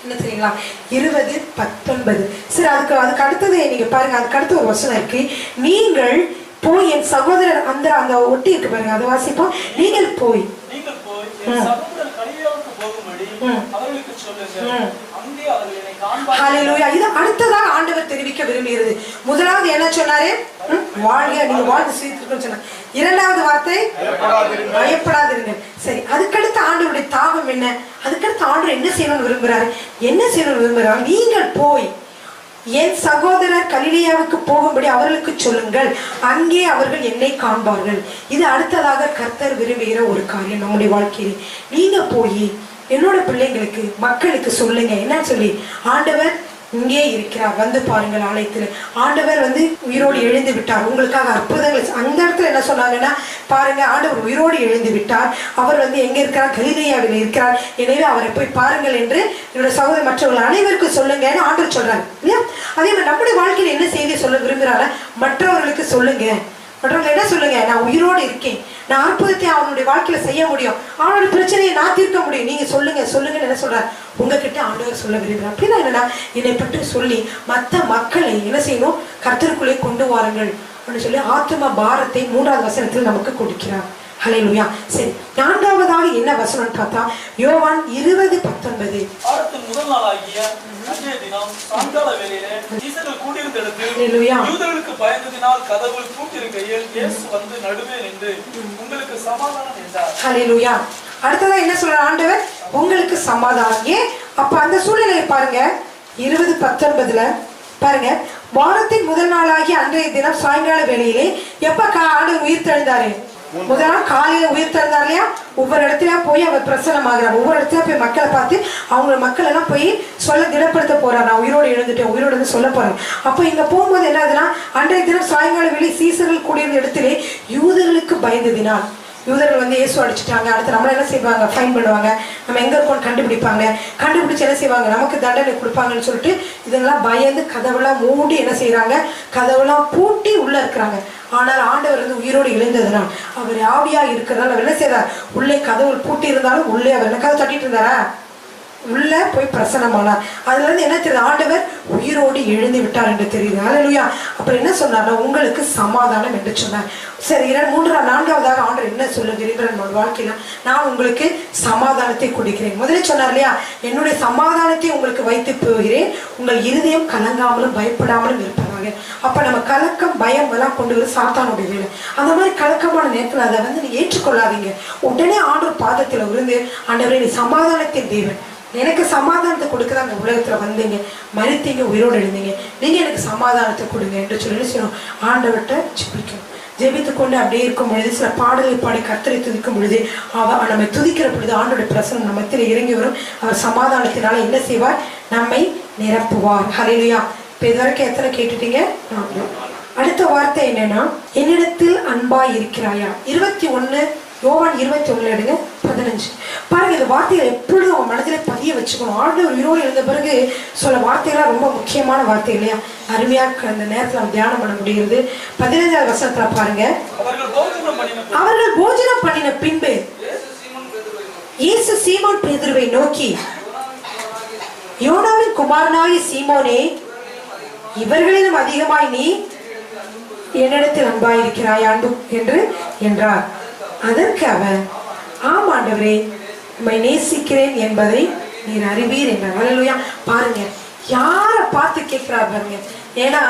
என்ன தெரியுங்களா? 20:19. சரி, அதுக்கு அடுத்தது நீங்க பாருங்க. அதுக்கு அடுத்து ஒரு வசனம் இருக்கு, நீங்கள் போய் என் சகோதரர் அந்த ஒட்டி இருக்கு பாருங்க, அதை வாசிப்போம். நீங்கள் போய் இது அடுத்ததாக ஆண்டவர் தெரிவிக்க விரும்புகிறது. முதலாவது என்ன சொன்னாரு? வாழ்க, நீங்க வாழ்ந்து சீர்திருத்தம் சொன்னார். இரண்டாவது வார்த்தை பயப்படாதிருங்க. சரி, அதுக்கடுத்து ஆண்டவருடைய தாகம் என்ன? அதுக்கடுத்து ஆண்டவர் என்ன செய்யணும்னு விரும்புறாரு? என்ன செய்யணும்னு விரும்புறாரு? நீங்கள் போய் என் சகோதரர் கலிலேயாவுக்கு போகும்படி அவர்களுக்கு சொல்லுங்கள், அங்கே அவர்கள் என்னை காண்பார்கள். இது அடுத்ததாக கர்த்தர் விரும்புகிற ஒரு காரியம் நம்முடைய வாழ்க்கையிலே. நீங்க போய் என்னோட பிள்ளைங்களுக்கு மக்களுக்கு சொல்லுங்க. என்ன சொல்லி? ஆண்டவர் இங்கே இருக்கிறார், வந்து பாருங்கள் ஆலயத்தில். ஆண்டவர் உயிரோடு எழுந்து விட்டார், உங்களுக்காக அற்புதங்கள். அந்த இடத்துல என்ன சொன்னாங்கன்னா, பாருங்க ஆண்டவர் உயிரோடு எழுந்து விட்டார், அவர் எங்க இருக்கிறார்? கலிலேயாவில் இருக்கிறார், எனவே அவரை போய் பாருங்கள் என்று என்னோட சகோதர மற்றவர்கள் அனைவருக்கும் சொல்லுங்கன்னு ஆண்டவர் சொல்றாரு இல்லையா? அதே மாதிரி நம்முடைய வாழ்க்கையில் என்ன செய்தி சொல்ல விரும்புகிறார? மற்றவர்களுக்கு சொல்லுங்க. மற்றவர்கள் என்ன சொல்லுங்க? நான் உயிரோடு இருக்கேன், நான் அற்புதத்தை அவனுடைய வாழ்க்கையில செய்ய முடியும், அவனோட பிரச்சனையை நான் தீர்க்க முடியும், நீங்க சொல்லுங்க சொல்லுங்கன்னு என்ன சொல்றாரு? உங்ககிட்ட ஆண்டவர் சொல்ல விரும்புகிறார். அப்படின்னா என்னன்னா, என்னை பற்றி சொல்லி மற்ற மக்களை என்ன செய்யணும்? கர்த்தருக்குள்ளே கொண்டு வாருங்கள் அப்படின்னு சொல்லி ஆத்தும பாரத்தை 3வது வசனத்தில் நமக்கு கொடுக்கிறார். ஹல்லேலூயா. சரி, 4வதாக என்ன வசனம் பார்த்தா யோவான் 20:19. வாரத்தின் முதல் நாளாகிய அன்றைய தினம் சாயங்கால வேளையிலே சீசர்கள் கூடியிருந்த இடத்தில் ஹல்லேலூயா. யூதர்களுக்கு பயந்ததினால் கதவு பூட்டியிருக்கையில் இயேசு வந்து நடுவே நின்று உங்களுக்கு சமாதானம் என்றார். ஹல்லேலூயா. அடுத்ததா என்ன சொல்ற ஆண்டவர்? உங்களுக்கு சமாதானம். ஏன் அப்ப அந்த சூழ்நிலையை பாருங்க. 20:19 பாருங்க. வாரத்தின் முதல் நாளாகி அன்றைய தினம் சாயங்கால வேளையிலே எப்ப ஆண்டவர் உயிர் தெழுந்தாரு? முதல் நாள் காலையில உயிர் தெழுந்தார் இல்லையா? ஒவ்வொரு இடத்துல போய் அவர் பிரசன்னமாகிறார். ஒவ்வொரு இடத்துல போய் மக்களை பார்த்து அவங்க மக்கள் எல்லாம் போய் சொல்ல திடப்படுத்த போறார். நான் உயிரோடு எழுந்துட்டேன், உயிரோடு வந்து சொல்ல போறேன். அப்ப இங்க போகும்போது என்ன ஆகுதுன்னா, அன்றைய தினம் சாயங்கால வேளை சீசர்கள் கூடியிருந்த இடத்திலே யூதர்களுக்கு பயந்ததினால், யூதர்கள் வந்து இயேசு அடிச்சுட்டாங்க, அடுத்து நம்மள என்ன செய்வாங்க? ஃபைன் பண்ணுவாங்க, நம்ம எங்க இருக்கோம் கண்டுபிடிப்பாங்க, கண்டுபிடிச்சு என்ன செய்வாங்க? நமக்கு தண்டனை கொடுப்பாங்கன்னு சொல்லிட்டு இதெல்லாம் பயந்து கதவெல்லாம் மூடி என்ன செய்யறாங்க? கதவெல்லாம் பூட்டி உள்ள இருக்கிறாங்க. ஆனால் ஆண்டவர் வந்து உயிரோடு எழுந்ததுனால், அவர் ஆவியா இருக்கிறதால அவர் என்ன செய்யறார்? உள்ளே கதவு பூட்டி இருந்தாலும் உள்ளே அவர் என்ன கதவு தட்டிட்டு இருந்தாரா? உள்ள போய் பிரசன்னமானார். அதுல இருந்து என்ன தெரியுது? ஆண்டவர் உயிரோடு எழுந்து விட்டார் என்று தெரியுது. ஹல்லேலூயா. அப்புறம் என்ன சொன்னார்னா, உங்களுக்கு சமாதானம் என்று சொன்னார். சரி, 4வதாக ஆண்டவர் என்ன சொல்ல விரும்புகிற நம்ம வாழ்க்கையில, நான் உங்களுக்கு சமாதானத்தை கொடுக்கிறேன். முதலே சொன்னார் இல்லையா, என்னுடைய சமாதானத்தை உங்களுக்கு வைத்து போகிறேன், உங்கள் இருதயம் கலங்காமலும் பயப்படாமலும் இருப்பதாக. அப்ப நம்ம கலக்கம் பயம் எல்லாம் கொண்டு வர சாத்தானுடைய வேலை. அந்த மாதிரி கலக்கமான நேரத்தில் அதை வந்து நீ ஏற்றுக்கொள்ளாதீங்க. உடனே ஆண்டவர் பாதத்தில் விழுந்து, ஆண்டவரே நீ சமாதானத்தின் தேவன், எனக்கு சமாதானத்தை கொடுக்க அந்த உலகத்துல வந்தீங்க, மறித்தீங்க, உயிரோடு எழுந்தீங்க, நீங்க எனக்கு சமாதானத்தை கொடுங்க என்று சொல்லி சொன்னோம். ஆண்டவர்கிட்ட ஜெபிக்கணும். ஜெபித்து கொண்டு அப்படியே இருக்கும் பொழுது சில பாடலை பாடி கர்த்தரை துதிக்கும் பொழுது நம்மை துதிக்கிற பொழுது ஆண்டோட பிரசனம் நம்ம மத்தியில் இறங்கி வரும். அவர் சமாதானத்தினால என்ன செய்வார்? நம்மை நிரப்புவார். ஹல்லேலூயா. இப்ப இது வரைக்கும் எத்தனை கேட்டுட்டீங்க? அடுத்த வார்த்தை என்னன்னா, என்னிடத்தில் அன்பாய் இருக்கிறாயா? 21 யோவான் 21 எடுங்க 15. பாருங்க, இந்த வார்த்தைகள் எப்பொழுதும் உங்க மனதிலே பதிய வச்சுக்கணும். ஆண்டவர் உயிரோடு எழுந்த பிறகு சொல்ல வார்த்தைகள்லாம் ரொம்ப முக்கியமான வார்த்தை இல்லையா? அருமையா அந்த நேரத்தில் நம்ம தியானம் பண்ண முடிகிறது. 15வது வசனத்துல பாருங்க. அவர்கள் போஜனம் பண்ணின பின்பு இயேசு சீமோன் பேதுருவை நோக்கி, யோனாவின் குமாரனாகிய சீமோனே, இவர்களிலும் அதிகமாய் நீ என்னிடத்தில் அன்பாயிருக்கிறாய் என்று என்றார். அதற்கு அவர், ஆம் ஆண்டவரே, உம்மை நேசிக்கிறேன் என்பதை நீர் அறிவீர் என்றார். ஹல்லேலூயா. பாருங்க, யாரை பார்த்து கேட்கிறார் பாருங்க. ஏன்னா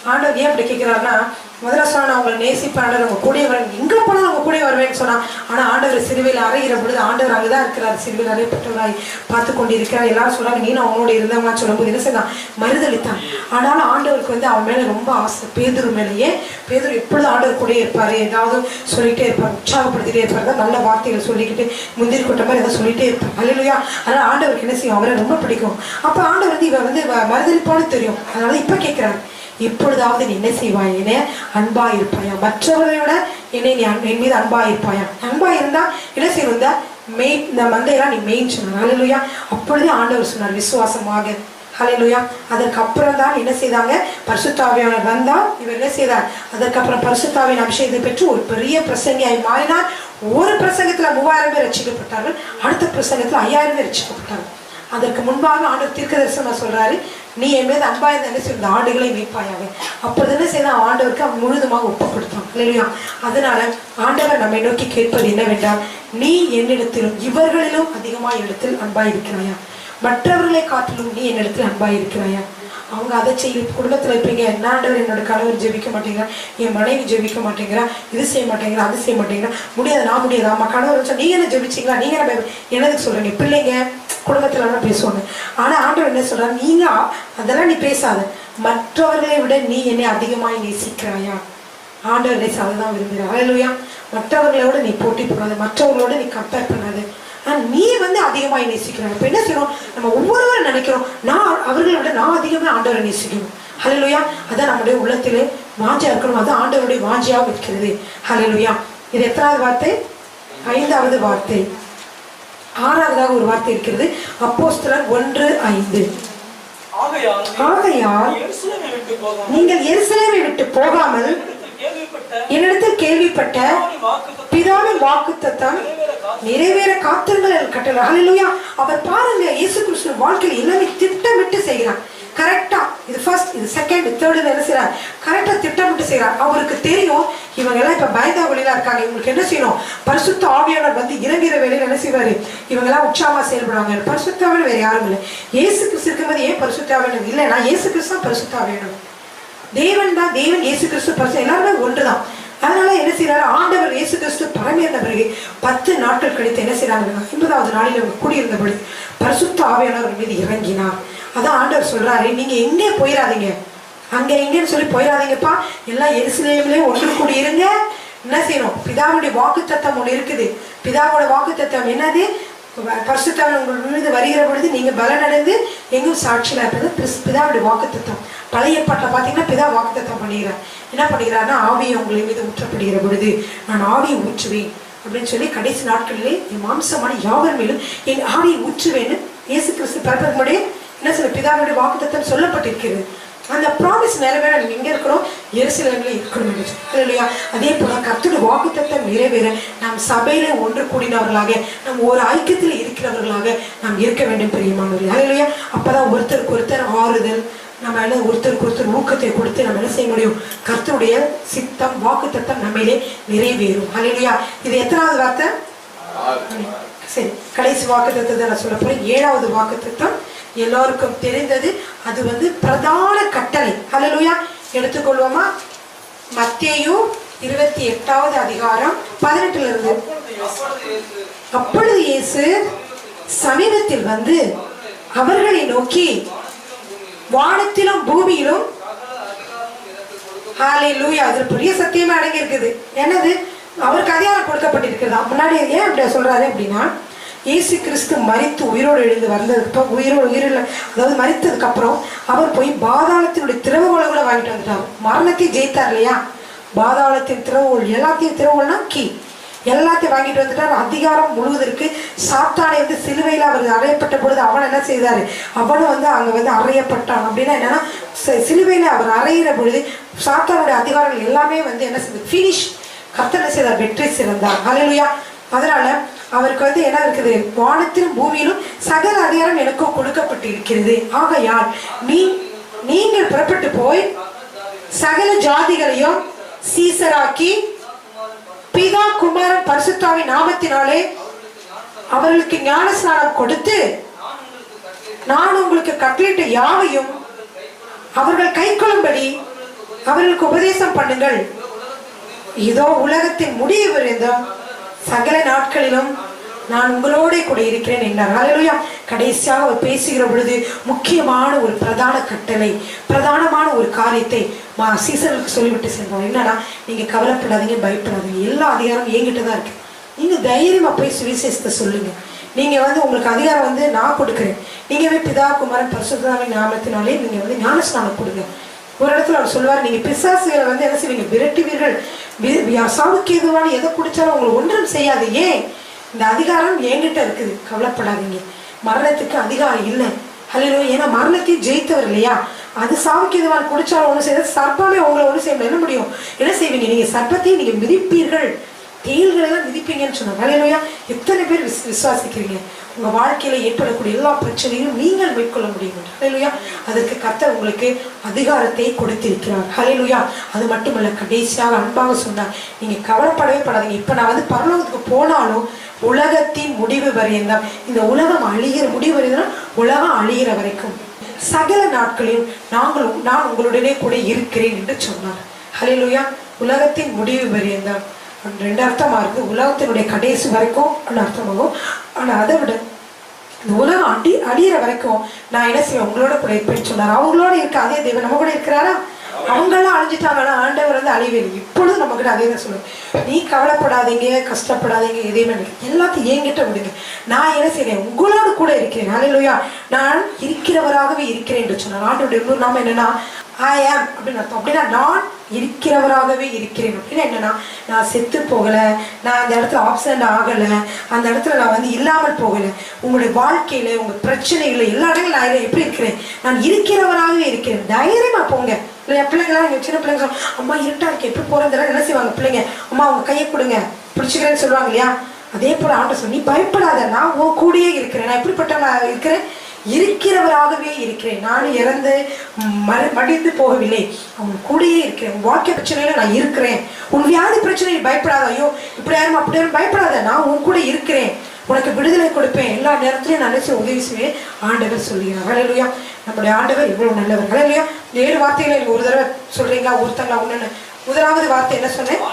ஆண்டவர் ஏன் அப்படி கேட்கிறாருன்னா, முதல்ல சொன்னா உங்களை நேசிப்பார், உங்க கூட வரேன், எங்க போனாலும் உங்க கூட வருவேன்னு சொன்னா. ஆனா ஆண்டவர் சிலுவையில் அறைகிற பொழுது ஆண்டவர் அங்கதான் இருக்கிறார், சிலுவையில் அறையப்பட்டவராய் பார்த்து கொண்டிருக்கிறார். எல்லாரும் சொல்றாங்க, நீனும் அவனோட இருந்தவங்க சொல்லும் போது என்ன செய்தான்? மறுதளித்தான். ஆனாலும் ஆண்டவருக்கு வந்து அவன் மேல ரொம்ப ஆசை, பேதுரு மேலேயே. பேதுரு எப்பொழுதும் ஆண்டவர் கூட இருப்பாரு, ஏதாவது சொல்லிட்டே இருப்பார், உற்சாகப்படுத்திட்டே இருப்பார், நல்ல வார்த்தைகள் சொல்லிக்கிட்டு முந்திரி கொட்ட மாதிரி ஏதாவது சொல்லிட்டே இருப்பார். ஹல்லேலூயா. அதனால ஆண்டவருக்கு என்ன செய்யும்? அவரை ரொம்ப பிடிக்கும். அப்ப ஆண்டவர் வந்து இவன் வந்து மறுதளிப்பான்னு தெரியும். அதனால இப்ப கேட்கிறார், இப்பொழுதாவது நீ என்ன செய்வாய்? என்ன அன்பா இருப்பாயா? மற்றவர்களோட என்னை நீ என் மீது அன்பா இருப்பாயா? அன்பா இருந்தா என்ன செய்வா? இந்த மந்தையெல்லாம் நீ மெயின் சொன்னார். ஹல்லேலூயா. அப்பொழுதே ஆண்டவர் சொன்னார், விசுவாசமாக. ஹல்லேலூயா. அதற்கு அப்புறம் தான் என்ன செய்தாங்க? பரிசுத்த ஆவியானவர் வந்தால் இவர் என்ன செய்தார்? அதற்கப்புறம் பரிசுத்த ஆவியின் அபிஷேகத்தை பெற்று ஒரு பெரிய பிரசங்கியாய் மாறினார். ஒரு பிரசங்கத்துல 3000 பேர் ரட்சிக்கப்பட்டார்கள், அடுத்த பிரசங்கத்துல 5000 பேர் ரட்சிக்கப்பட்டார்கள். அதற்கு முன்பாக ஆண்டவர் தீர்க்கதரிசனம் சொல்றாரு, நீ என் மீது அன்பாயிருந்த என்ன செய்த ஆடுகளை மேய்ப்பாயாக. அப்பொழுது என்ன செய்தான்? ஆண்டவருக்கு அவன் முழுதுமாக ஒப்பு கொடுத்தான். இல்லையா? அதனால ஆண்டவர் நம்மை நோக்கி கேட்பது என்னவென்றால், நீ என்னிடத்திலும் இவர்களிலும் அதிகமாக இடத்தில் அன்பாயிருக்கிறாயா? மற்றவர்களை காட்டிலும் நீ என்னிடத்தில் அன்பாயிருக்கிறாயா? அவங்க அதை செய்ய குடும்பத்தில் இருப்பீங்க, என்னாண்டவர் என்னோட கணவர் ஜெபிக்க மாட்டேங்கிறா, என் மனைவி ஜெபிக்க மாட்டேங்கிறா, இது செய்ய மாட்டேங்கிறா, அது செய்ய மாட்டேங்கிறா, முடியாது, நான் முடியாது. ஆமா, கணவர் வச்சா நீங்க என்ன ஜெபிச்சிங்களா? நீங்க என்ன என்னதுக்கு சொல்றீங்க? பிள்ளைங்க குடும்பத்துல பேசுவாங்க. ஆனா ஆண்டவர் என்ன சொல்றாரு? நீங்க அதெல்லாம் நீ பேசாத, மற்றவர்களை விட நீ என்னை அதிகமாய் நேசிக்கிறாயா? ஆண்டவர் அதுதான் விரும்புகிறார். ஹல்லேலூயா. மற்றவர்களோட நீ போட்டி போடாத, மற்றவர்களோட நீ கம்பேர் பண்ணாது, நீ வந்து அதிகமாக நேசிக்கிறாங்க. இப்போ என்ன செய்யணும்? நம்ம ஒவ்வொருவரும் நினைக்கிறோம், நான் அவர்களை விட நான் அதிகமாக ஆண்டவரை நேசிக்கணும். ஹல்லேலூயா. அதான் நம்முடைய உள்ளத்திலே வாஞ்சியா இருக்கணும். அதான் ஆண்டவருடைய வாஞ்சியாக இருக்கிறது. ஹல்லேலூயா. இது எத்தனாவது வார்த்தை? 5வது வார்த்தை. 6வதாக ஒரு வார்த்தை இருக்கிறது, அப்போஸ்தலர் 1:5. ஆகையால் நீங்கள் எருசலேமை விட்டு போகாமல் என்னிடத்தில் கேள்விப்பட்ட பிதாவின் வாக்குத்தத்தம் நிறைவேற காத்திருங்கள் கட்டளை. ஹல்லேலூயா. அவர் பாருங்க, இயேசு கிறிஸ்து வாழ்க்கையில் எல்லாமே திட்டமிட்டு செய்கிறார். கரெக்டா இது ஃபர்ஸ்ட், இது செகண்ட், தேர்டு என்ன செய்யறார்? கரெக்டாக திட்டமிட்டு செய்யறார். அவருக்கு தெரியும் இவங்க எல்லாம் இப்ப பயந்தாவளியில இருக்காங்க, இவங்களுக்கு என்ன செய்யணும்? பரிசுத்த ஆவியானவர் வந்து இறங்குற வேலையில என்ன செய்வாரு? இவங்க எல்லாம் உற்சாகமா செயல்படுவாங்க. பரிசுத்த ஆவியானவர் வேற யாரும் இல்லை. இயேசு கிறிஸ்து இருக்கும்போது ஏன் பரிசுத்த ஆவியானவர் இல்லை? நான் இயேசு கிறிஸ்து தான் பரிசுத்த ஆவியானவர். தேவன் தான், தேவன் இயேசு கிறிஸ்து பரிசு எல்லாருமே ஒன்றுதான். அதனால என்ன செய்யறாரு? ஆண்டவர் இயேசு கிறிஸ்து பரமேறின பிறகு 10 நாட்கள் கழித்து என்ன செய்யறாங்க? 50வது நாளில் அவங்க கூடியிருந்தபடி பரிசுத்த ஆவியானவர் மீது இறங்கினார். அதான் ஆண்டவர் சொல்றாரு, நீங்க எங்கே போயிடாதீங்க, அங்க எங்கன்னு சொல்லி போயிடாதீங்கப்பா, எல்லாம் எருசலேமிலே ஒன்று கூடி இருங்க. என்ன செய்யணும்? பிதாவுடைய வாக்குத்தத்தம் ஒன்று இருக்குது. பிதாவோட வாக்குத்தத்தம் என்னது? பரிசுத்தாவின் உங்கள் மீது வருகிற பொழுது நீங்க பலனடைந்து எங்கும் சாட்சியில இருப்பது பிதாவுடைய வாக்குத்தத்தம். பழைய ஏற்பாட்டில் பார்த்தீங்கன்னா பிதா வாக்குத்தத்தம் பண்ணுகிறார். என்ன பண்ணுகிறாருன்னா, ஆவியை உங்களை மீது ஊற்றப்படுகிற பொழுது நான் ஆவியை ஊற்றுவேன் அப்படின்னு சொல்லி கடைசி நாட்களிலே என் மாம்சமான யாவர் மேலும் என் ஆவியை ஊற்றுவேன்னு இயேசு கிறிஸ்து பிறப்பதற்கு முன்னாடியே என்ன சொல்ல பிதாவுடைய வாக்குத்தத்தம் சொல்லப்பட்டிருக்கிறது. அந்த ப்ராமிஸ் நிறைவேற நீங்க எங்க இருக்கிறோம்? எருசலேமில் இருக்கணும் என்று இல்லையா? அதே போல கர்த்தருடைய வாக்குத்தத்தம் நிறைவேற நாம் சபையில ஒன்று கூடினவர்களாக, நம் ஒரு ஐக்கியத்தில் இருக்கிறவர்களாக நாம் இருக்க வேண்டும் பிரியமானவர்களே. இல்லையா? அப்பதான் ஒருத்தருக்கு ஒருத்தர் ஆறுதல், நம்ம எல்லாம் ஒருத்தருக்கு ஒருத்தர் ஊக்கத்தை கொடுத்து நம்ம என்ன செய்ய முடியும்? கர்த்தருடைய சித்தம் வாக்குத்தத்தம் நம்மளே நிறைவேறும். அல்லையா? இது எத்தனாவது வார்த்தை? சரி, கடைசி வாக்குத்தத்தத்தை நான் சொல்ல போறேன். 7வது வாக்குத்தத்தம் எல்லோருக்கும் தெரிந்தது. அது வந்து பிரதான கட்டளை. அல்லேலூயா. எடுத்துக்கொள்வோமா? மத்தேயு 28வது அதிகாரம் 18 இருந்து. அப்பொழுது இயேசு சமீபத்தில் வந்து அவர்களை நோக்கி, வானத்திலும் பூமியிலும் ஹல்லேலூயா, அது பெரிய சத்தியமா அடங்கி இருக்குது. என்னது? அவருக்கு அதிகாரம் கொடுக்கப்பட்டிருக்கிறதா. முன்னாடி ஏன் அப்படி சொல்றாரு அப்படின்னா, இயேசு கிறிஸ்து மரித்து உயிரோடு எழுந்து வந்ததுக்கு உயிரில் அதாவது மரித்ததுக்கு அப்புறம் அவர் போய் பாதாளத்தினுடைய திறவுகோலை கூட வாங்கிட்டு வந்துட்டார். மரணத்தையும் ஜெயித்தார் இல்லையா? பாதாளத்தின் திறவுகோல், எல்லாத்தையும் திறவுகோல்னா கீ, எல்லாத்தையும் வாங்கிட்டு வந்துட்டார். அதிகாரம் முழுவதற்கு சாத்தானை வந்து சிலுவையில் அவர் அறையப்பட்ட பொழுது அவன் என்ன செய்தாரு? அவனும் வந்து அங்கே வந்து அறையப்பட்டான். அப்படின்னா என்னன்னா, சிலுவையில் அவர் அறையிற பொழுது சாத்தானுடைய அதிகாரங்கள் எல்லாமே வந்து என்ன செய்யுது? ஃபினிஷ். கர்த்தர் என்ன செய்தார்? வெற்றி சிறந்தார். ஹல்லேலூயா. அதனால அவருக்கு வந்து என்ன இருக்குது? வானத்திலும் பூமியிலும் சகல அதிகாரம் எனக்கும் கொடுக்கப்பட்டு இருக்கிறது. ஆகையால் நீங்கள் புறப்பட்டு போய் சகல ஜாதிகளையும் சீசராக்கி பிதா குமாரன் பரிசுத்தாவின் நாமத்தினாலே அவர்களுக்கு ஞானஸ்நானம் கொடுத்து நான் உங்களுக்கு கட்டளையிட்ட யாவையும் அவர்கள் கைக்கொள்ளும்படி அவர்களுக்கு உபதேசம் பண்ணுங்கள். இதோ உலகத்தின் முடிவு வரைந்தும் சகல நாட்களிலும் நான் உங்களோட கூட இருக்கிறேன் என்றார். ஹல்லேலூயா. கடைசியாக அவர் பேசுகிற பொழுது முக்கியமான ஒரு பிரதான கட்டளை, பிரதானமான ஒரு காரியத்தை சீசர்களுக்கு சொல்லிவிட்டு சென்றார். என்னன்னா, நீங்க கவலைப்படாதீங்க, பயப்படாதீங்க, எல்லா அதிகாரம் என்கிட்ட தான் இருக்கு. நீங்க தைரியமா போய் சுவிசேஷத்தை சொல்லுங்க. நீங்க வந்து உங்களுக்கு அதிகாரம் வந்து நான் கொடுக்குறேன். நீங்க போய் பிதா குமாரன் பரிசுத்தாவின் நாமத்தினாலே நீங்க வந்து ஞானஸ்நானம் கொடுங்க. ஒரு இடத்துல அவர் சொல்லுவார், நீங்க பிசாசுகளை வந்து என்ன செய்வீங்க? விரட்டுவீர்கள். சாவுக்கு எதுவான எதை குடிச்சாலும் உங்களை ஒன்றும் செய்யாது. ஏன்? இந்த அதிகாரம் என்கிட்ட இருக்குது, கவலைப்படாதீங்க. மரணத்துக்கு அதிகாரம் இல்லை. ஹல்லேலூயா. ஏன்னா மரணத்தையும் ஜெயித்தவர் இல்லையா? அது சாவுக்கு எதுவான குடிச்சாலும் ஒன்று செய்யாது. சர்ப்பமே உங்களை ஒன்று செய்ய என்ன முடியும்? என்ன செய்வீங்க? நீங்க சர்ப்பத்தையும் நீங்க மிதிப்பீர்கள், தேள்களெல்லாம் மிதிப்பீங்கன்னு சொன்னாங்க. ஹல்லேலூயா. எத்தனை பேர் விசுவாசிக்கிறீங்க? உங்க வாழ்க்கையில ஏற்படக்கூடிய எல்லா பிரச்சனையும் நீங்கள் மேற்கொள்ள முடியும். ஹல்லேலூயா. அதற்கு கர்த்தர் உங்களுக்கு அதிகாரத்தை கொடுத்திருக்கிறார். ஹல்லேலூயா. அது மட்டுமல்ல, கடைசியாக அன்பாக சொன்னார், நீங்க கவலைப்படவே படாதீங்க. இப்ப நான் வந்து பரலோகத்துக்கு போனாலும் உலகத்தின் முடிவு வரையும், இந்த உலகம் அழிகிற முடிவு வரையும், உலகம் அழிகிற வரைக்கும் சகல நாட்களிலும் நான் உங்களுடனே கூட இருக்கிறேன் என்று சொன்னார். ஹல்லேலூயா. உலகத்தின் முடிவு வரையும் ரெண்டு அர்த்தமா இருக்கு. உலகத்தினுடைய கடைசி வரைக்கும் அர்த்தமாகும். ஆனா அதை விட இந்த உலகம் அடியிற வரைக்கும் நான் என்ன செய்வேன்? உங்களோட கூட இருப்பேன்னு சொன்னார். அவங்களோட இருக்க அதே தேவன் நம்ம கூட இருக்கிறாரா? அவங்கெல்லாம் அழிஞ்சிட்டாங்கன்னா ஆண்டவர் வந்து அழிவே. இப்பொழுது நம்ம கிட்ட அதே தான் சொல்லுவேன், நீ கவலைப்படாதீங்க, கஷ்டப்படாதீங்க, எதையுமே எல்லாத்தையும் என்கிட்ட விடுங்க. நான் என்ன செய்றேன்? உங்களோடு கூட இருக்கிறேன். ஹல்லேலூயா. நான் இருக்கிறவராகவே இருக்கிறேன் என்று சொன்னார். ஆண்டவருடைய இன்னொரு நாமம் என்னன்னா ஐ ஆம் அப்படின்னு அர்த்தம். அப்படின்னா நான் இருக்கிறவராகவே இருக்கிறேன். அப்படின்னா என்னன்னா, நான் செத்து போகல, நான் அந்த இடத்துல ஆப்சண்ட் ஆகல, அந்த இடத்துல நான் வந்து இல்லாமல் போகல. உங்களுடைய வாழ்க்கையில உங்க பிரச்சனைகளை எல்லா இடங்களும் நான் எப்படி இருக்கிறேன்? நான் இருக்கிறவராகவே இருக்கிறேன். தைரியமா போங்க. இல்லையா? பிள்ளைங்களாம் சின்ன பிள்ளைங்க அம்மா இருட்டா இருக்கு எப்படி போறதெல்லாம் என்ன செய்வாங்க பிள்ளைங்க? அம்மா அவங்க கையை கொடுங்க பிடிச்சிக்கிறேன்னு சொல்லுவாங்க இல்லையா? அதே போல ஆண்டவர் சொல்லி, நீ பயப்படாத, நான் உன் கூடயே இருக்கிறேன். நான் எப்படிப்பட்ட நான் இருக்கிறேன்? இருக்கிறவராகவே இருக்கிறேன். நான் இறந்து மடிந்து போகவில்லை, அவன் கூடயே இருக்கிறேன். உன் வாழ்க்கை பிரச்சனையில நான் இருக்கிறேன். உன் வியாதி பிரச்சனையில் பயப்படாத, ஐயோ இப்படி யாரும் அப்படி யாரும் பயப்படாத, நான் உன் கூட இருக்கிறேன், உனக்கு விடுதலை கொடுப்பேன், எல்லா நேரத்திலையும் நான் நினைச்சு உதவி செய்வேன் ஆண்டவர் சொல்லுகிறார். ஹல்லேலூயா. நம்முடைய ஆண்டவர் இவ்வளவு நல்லவர். ஹல்லேலூயா. 7 வார்த்தைகளை ஒரு தடவை சொல்றீங்களா? ஒருத்தங்களா ஒண்ணு. முதலாவது வார்த்தை என்ன சொன்னேன்?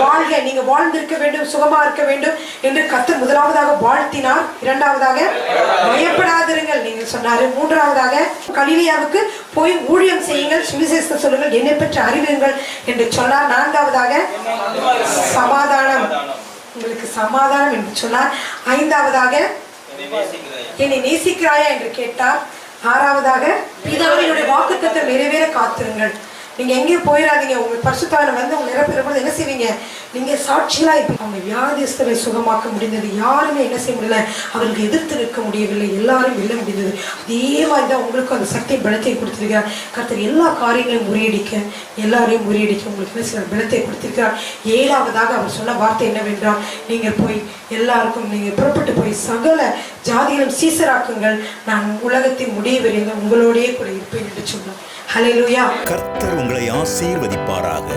வாழ்க. நீங்க வாழ்ந்திருக்க வேண்டும், சுகமா இருக்க வேண்டும் என்று கர்த்தர் முதலாவதாக வாழ்த்தினார். இரண்டாவதாக பயப்படாதிருங்கள் நீங்க சொன்னாரு. மூன்றாவதாக கலிலியாவுக்கு போய் ஊழியம் செய்யுங்கள், சுவிசேஷம் சொல்லுங்கள், என்னை பற்றி அறிவியுங்கள் என்று சொன்னார். நான்காவதாக சமாதானம், உங்களுக்கு சமாதானம் என்று சொன்னார். ஐந்தாவதாக என்னை நேசிக்கிறாயா என்று கேட்டார். ஆறாவதாக பிதாவினுடைய வாக்குத்தத்தம் நிறைவேற காத்திருங்கள். நீங்க எங்கேயும் போயிடாதீங்க. உங்களுக்கு பரிசுத்தாவியானவர் வந்து உங்க நிரப்பி என்ன செய்வீங்க? நீங்க சாட்சியா அவங்க வியாதிஸ்தரை சுகமாக்க முடிந்தது. யாருமே என்ன செய்ய முடியல, அவருக்கு எதிர்த்து நிற்க முடியவில்லை, எல்லாரும் வெல்ல முடிந்தது. அதே மாதிரி தான் உங்களுக்கு அந்த சக்தி பலத்தை கொடுத்திருக்கிறார் கர்த்தர். எல்லா காரியங்களையும் முறியடிக்க, எல்லாரையும் முறியடிக்க உங்களுக்கு என்ன செய்ய பலத்தை கொடுத்திருக்கிறார். ஏழாவதாக அவர் சொன்ன வார்த்தை என்னவென்றால், நீங்க போய் எல்லாருக்கும் நீங்க புறப்பட்டு போய் சகல ஜாதிகளும் சீசராக்குங்கள், நான் உலகத்தின் முடிவறிந்த உங்களோடே கூட இருப்பேன் என்று சொன்னார். ஹல்லேலூயா. கர்த்தர் உங்களை ஆசீர்வதிப்பாராக.